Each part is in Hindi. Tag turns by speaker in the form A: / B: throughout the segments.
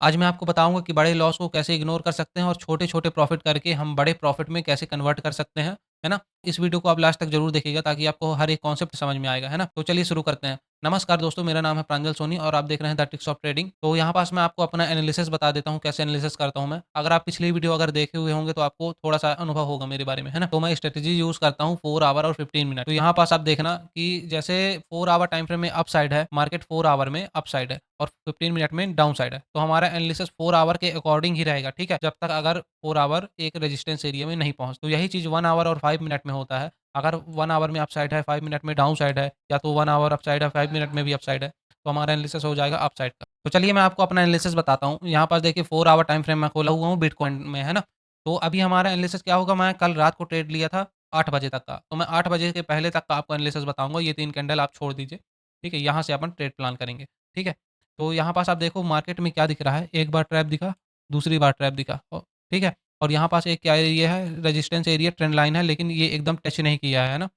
A: आज मैं आपको बताऊँगा कि बड़े लॉस को कैसे इग्नोर कर सकते हैं और छोटे-छोटे प्रॉफ़िट करके हम बड़े प्रॉफ़िट में कैसे कन्वर्ट कर सकते हैं, है ना? इस वीडियो को आप लास्ट तक ज़रूर देखिएगा ताकि आपको हर एक कॉन्सेप्ट समझ में आएगा, है ना? तो चलिए शुरू करते हैं। नमस्कार दोस्तों, मेरा नाम है प्रांजल सोनी और आप देख रहे हैं द ट्रिक्स ऑफ ट्रेडिंग। तो यहाँ पास मैं आपको अपना एनालिसिस बता देता हूँ, कैसे एनालिसिस करता हूँ मैं। अगर आप पिछली वीडियो अगर देखे हुए होंगे तो आपको थोड़ा-सा अनुभव होगा मेरे बारे में, है ना? तो मैं स्ट्रैटेजी यूज़ करता हूँ 4 आवर और 15 मिनट। तो यहाँ पास आप देखना कि जैसे 4 आवर टाइम फ्रेम में अप साइड है, मार्केट 4 आवर में अप साइड है और 15 मिनट में डाउन साइड है। तो हमारा एनालिसिस 4 आवर के अकॉर्डिंग ही रहेगा, ठीक है? जब तक अगर 4 आवर एक रेजिस्टेंस एरिया में नहीं पहुँच तो यही चीज़ 1 आवर और 5 मिनट में होता है। अगर 1 आवर में अप साइड है, 5 मिनट में डाउन साइड है या तो 1 आवर अप साइड है, 5 मिनट में भी अप साइड है, तो हमारा एनालिसिस हो जाएगा अप साइड का। तो चलिए मैं आपको अपना एनालिसिस बताता हूँ। यहाँ पास देखिए 4 आवर टाइम फ्रेम मैं खोला हुआ हूँ बिटकॉइन में, है ना? तो अभी हमारा एनालिसिस क्या होगा, मैं कल रात को ट्रेड लिया था 8 बजे तक का। तो मैं 8 बजे के पहले तक का आपको एनालिसिस बताऊँगा। ये 3 कैंडल आप छोड़ दीजिए, ठीक है? यहाँ से अपन ट्रेड प्लान करेंगे, ठीक है? तो यहाँ पास आप देखो मार्केट में क्या दिख रहा है, एक बार ट्रैप दिखा, दूसरी बार ट्रैप दिखा, ठीक है? और यहाँ पास एक क्या एरिया है, रेजिस्टेंस एरिया ट्रेंड लाइन है, लेकिन ये एकदम टच नहीं किया है ना?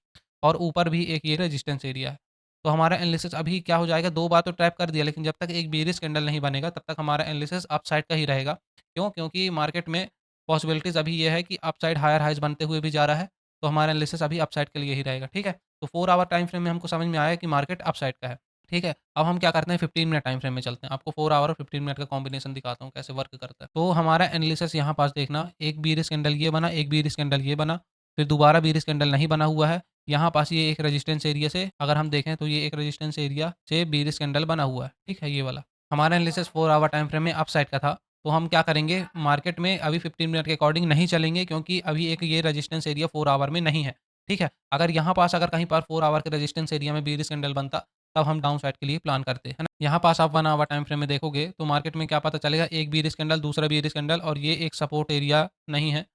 A: और ऊपर भी एक ये रेजिस्टेंस एरिया है। तो हमारा एनालिसिस अभी क्या हो जाएगा, 2 बार तो ट्रैप कर दिया, लेकिन जब तक एक बेयरिश कैंडल नहीं बनेगा, तब तक हमारा एनालिसिस अपसाइड का ही रहेगा। क्यों? क्योंकि मार्केट में पॉसिबिलिटीज़ अभी ये है कि अपसाइड हायर हाइज़ बनते हुए भी जा रहा है, तो हमारा एनालिसिस अभी अपसाइड के लिए ही रहेगा, ठीक है? तो 4 आवर टाइम फ्रेम में हमको समझ में आया कि मार्केट अपसाइड का है, ठीक है? अब हम क्या करते हैं, 15 मिनट टाइम फ्रेम में चलते हैं। आपको 4 आवर और 15 मिनट का कॉम्बिनेशन दिखाता हूँ कैसे वर्क करता है। तो हमारा एनालिसिस यहाँ पास देखना, एक बेयरिश कैंडल ये बना, एक बेयरिश कैंडल ये बना, फिर दोबारा बेयरिश कैंडल नहीं बना हुआ है। यहाँ पास ये एक रेजिस्टेंस एरिया से अगर हम देखें तो ये एक रेजिस्टेंस एरिया से बेयरिश कैंडल बना हुआ है, ठीक है? ये वाला। हमारा एनालिसिस 4 आवर टाइम फ्रेम में अपसाइड का था, तो हम क्या करेंगे, मार्केट में अभी 15 मिनट के अकॉर्डिंग नहीं चलेंगे क्योंकि अभी एक ये रेजिस्टेंस एरिया 4 आवर में नहीं है, ठीक है? अगर यहाँ पास अगर कहीं पर 4 आवर के रेजिस्टेंस एरिया में बेयरिश कैंडल बनता, तब हम डाउन साइड के लिए प्लान करते, है ना? यहाँ पास आप 1 आवर टाइम फ्रेम में देखोगे तो मार्केट में क्या पता चलेगा, एक बेयरिश कैंडल, दूसरा बेयरिश कैंडल और ये एक सपोर्ट एरिया नहीं है,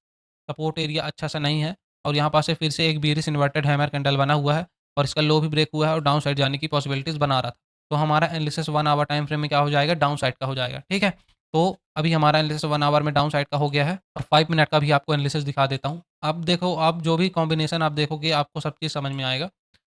A: सपोर्ट एरिया अच्छा-सा नहीं है और यहाँ पास से फिर से एक बेयरिश इन्वर्टेड हैमर कैंडल बना हुआ है और इसका लो भी ब्रेक हुआ है और डाउन साइड जाने की पॉसिबिलिटीज़ बना रहा था। तो हमारा एनालिसिस 1 आवर टाइम फ्रेम में क्या हो जाएगा, डाउन साइड का हो जाएगा, ठीक है? तो अभी हमारा एनालिसिस 1 आवर में डाउन साइड का हो गया है और 5 मिनट का भी आपको एनालिसिस दिखा देता हूँ। अब देखो, आप जो भी कॉम्बिनेशन आप देखोगे आपको सब चीज़ समझ में आएगा।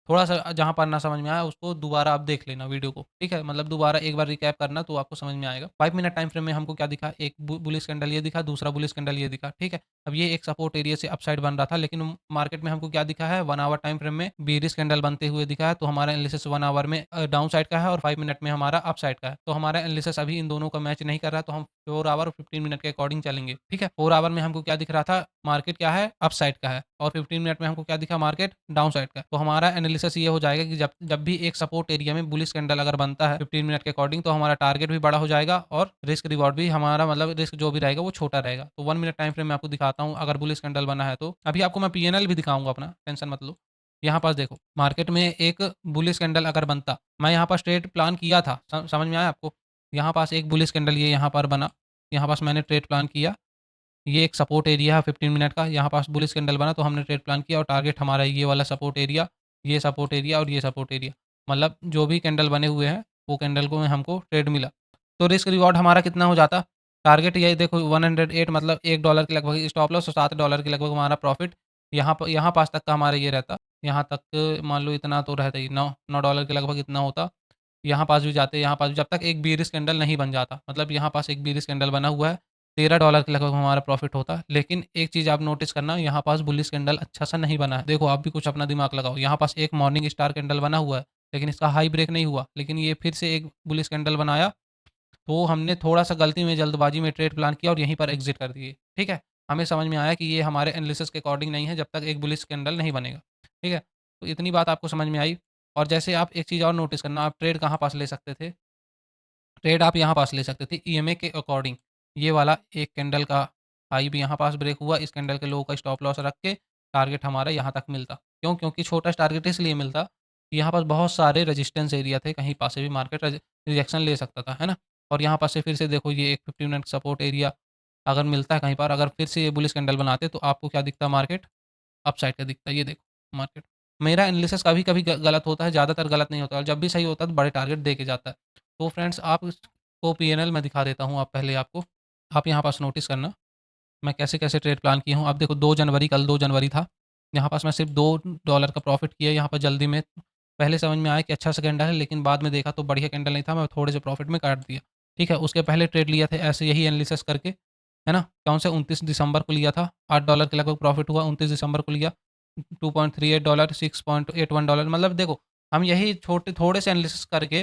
A: थोड़ा-सा जहाँ पर ना समझ में आया उसको दोबारा आप देख लेना वीडियो को, ठीक है? मतलब दोबारा एक बार रिकैप करना तो आपको समझ में आएगा। 5 मिनट टाइम फ्रेम में हमको क्या दिखा, एक बुलिश कैंडल ये दिखा, दूसरा बुलिश कैंडल ये दिखा, ठीक है? अब ये एक सपोर्ट एरिया से अपसाइड बन रहा था, लेकिन मार्केट में हमको क्या दिखा है, 1 आवर टाइम फ्रेम में बेयरिश कैंडल बनते हुए दिखा है, तो हमारा एनालिसिस 1 आवर में डाउन साइड का है और 5 मिनट में हमारा अप साइड का है। तो हमारा एनालिसिस अभी इन दोनों का मैच नहीं कर रहा है, तो हम 4 आवर और 15 मिनट के अकॉर्डिंग चलेंगे, ठीक है? 4 आवर में हमको क्या दिख रहा था, मार्केट क्या है, अप साइड का है और 15 मिनट में हमको क्या दिखा, मार्केट डाउन साइड का है। तो हमारा एनालिसिस ये हो जाएगा कि जब जब भी एक सपोर्ट एरिया में बुलिश कैंडल अगर बनता है 15 मिनट के अकॉर्डिंग, तो हमारा टारगेट भी बड़ा हो जाएगा और रिस्क रिवॉर्ड भी हमारा, मतलब रिस्क जो भी रहेगा वो छोटा रहेगा। तो 1 मिनट टाइम फ्रेम में आपको दिखाता हूँ, अगर बुलिश कैंडल बना है तो। अभी आपको मैं पीएनएल भी दिखाऊँगा अपना, टेंशन मत लो। यहाँ पास देखो, मार्केट में एक बुलिश कैंडल अगर बनता, मैं यहाँ पास ट्रेड प्लान किया था, समझ में आया आपको? यहाँ पास एक बुलिश कैंडल ये यहाँ पर बना, यहाँ पास मैंने ट्रेड प्लान किया, ये एक सपोर्ट एरिया है 15 मिनट का, यहाँ पास बुलिश कैंडल बना तो हमने ट्रेड प्लान किया और टारगेट हमारा ये वाला सपोर्ट एरिया, ये सपोर्ट एरिया और ये सपोर्ट एरिया। मतलब जो भी कैंडल बने हुए हैं, वो कैंडल को में हमको ट्रेड मिला। तो रिस्क रिवॉर्ड हमारा कितना हो जाता? टारगेट ये देखो 108, मतलब $1 के लगभग स्टॉप लॉस और $7 के लगभग हमारा प्रॉफिट यहाँ पास तक का हमारा ये रहता। यहाँ तक मान लो इतना तो रहता ही, 9 डॉलर के लगभग इतना होता। यहाँ पास भी जाते, यहाँ पास भी, जब तक एक बेयरिश कैंडल नहीं बन जाता। मतलब यहाँ पास एक बेयरिश कैंडल बना हुआ है, $13 के लगभग हमारा प्रॉफिट होता है। लेकिन एक चीज़ आप नोटिस करना, यहाँ पास बुलिश कैंडल अच्छा-सा नहीं बना है। देखो आप भी कुछ अपना दिमाग लगाओ, यहाँ पास एक मॉर्निंग स्टार कैंडल बना हुआ है, लेकिन इसका हाई ब्रेक नहीं हुआ। लेकिन ये फिर से एक बुलिश कैंडल बनाया, तो हमने थोड़ा-सा गलती में, जल्दबाजी में ट्रेड प्लान किया और यहीं पर एग्ज़िट कर दिए, ठीक है? हमें समझ में आया कि ये हमारे एनालिसिस के अकॉर्डिंग नहीं है, जब तक एक बुलिश कैंडल नहीं बनेगा, ठीक है? तो इतनी बात आपको समझ में आई। और जैसे आप एक चीज़ और नोटिस करना, आप ट्रेड कहाँ पास ले सकते थे? ट्रेड आप यहाँ पास ले सकते थे ईएमए के अकॉर्डिंग। ये वाला एक कैंडल का हाई भी यहाँ पास ब्रेक हुआ, इस कैंडल के लो का स्टॉप लॉस रख के टारगेट हमारा यहाँ तक मिलता। क्यों? क्योंकि छोटा टारगेट इसलिए मिलता कि यहाँ पास बहुत सारे रेजिस्टेंस एरिया थे, कहीं पास से भी मार्केट रिजेक्शन ले सकता था, है ना? और यहाँ पास से फिर से देखो, ये एक 15 मिनट सपोर्ट एरिया अगर मिलता है कहीं पर, अगर फिर से ये बुलिश कैंडल बनाते तो आपको क्या दिखता, मार्केट अपसाइड का दिखता है। ये देखो मार्केट। मेरा एनालिसिस कभी-कभी गलत होता है, ज़्यादातर गलत नहीं होता और जब भी सही होता है तो बड़े टारगेट दे के जाता है। तो फ्रेंड्स, आप इसको पीएनएल में दिखा देता हूँ, आप पहले आपको। आप यहाँ पास नोटिस करना, मैं कैसे-कैसे ट्रेड प्लान किया हूँ। आप देखो 2 जनवरी, कल 2 जनवरी था। यहाँ पास मैं सिर्फ़ $2 का प्रॉफ़िट किया यहाँ पर जल्दी में। पहले समझ में आया कि अच्छा सा कैंडल है, लेकिन बाद में देखा तो बढ़िया कैंडल नहीं था, मैं थोड़े से प्रॉफ़िट में काट दिया। ठीक है? उसके पहले ट्रेड लिया था ऐसे यही एनालिसिस करके, है ना? कौन से 29 दिसंबर को लिया था, $8 के लगभग प्रॉफ़िट हुआ, 29 दिसंबर को लिया, $2.38 $6.81 मतलब देखो, हम यही छोटे थोड़े से एनालिसिस करके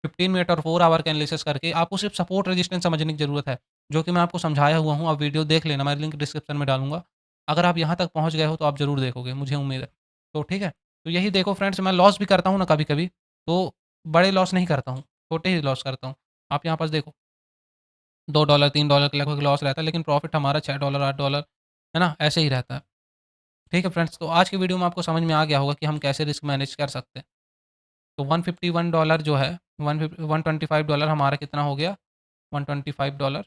A: 15 मिनट और 4 आवर का एनालिसिस करके आपको सिर्फ़ सपोर्ट रेजिस्टेंस समझने की ज़रूरत है, जो कि मैं आपको समझाया हुआ हूँ, आप वीडियो देख लेना, मैं लिंक डिस्क्रिप्शन में डालूँगा। अगर आप यहाँ तक पहुँच गए हो तो आप ज़रूर देखोगे, मुझे उम्मीद है। तो ठीक है? तो यही देखो फ्रेंड्स, मैं लॉस भी करता हूँ ना कभी-कभी, तो बड़े लॉस नहीं करता हूँ, छोटे ही लॉस करता हूँ। आप यहाँ पास देखो, $2 $3 के लगभग लॉस रहता है, लेकिन प्रॉफ़िट हमारा $6 $8 है ना? ऐसे ही रहता है। ठीक है फ्रेंड्स, तो आज की वीडियो में आपको समझ में आ गया होगा कि हम कैसे रिस्क मैनेज कर सकते हैं। तो $151 जो है, $125 हमारा कितना हो गया? $125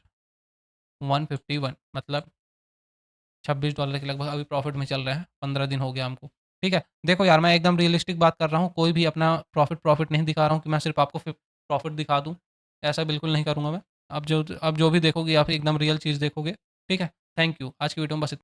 A: 151 मतलब $26 के लगभग अभी प्रॉफ़िट में चल रहे हैं, 15 दिन हो गया हमको। ठीक है? देखो यार, मैं एकदम रियलिस्टिक बात कर रहा हूँ, कोई भी अपना प्रॉफ़िट नहीं दिखा रहा हूँ कि मैं सिर्फ़ आपको प्रॉफ़िट दिखा दूँ, ऐसा बिल्कुल नहीं करूँगा मैं। अब जो भी देखोगे आप एकदम रियल चीज़ देखोगे। ठीक है? Thank you. आज की वीडियो में बस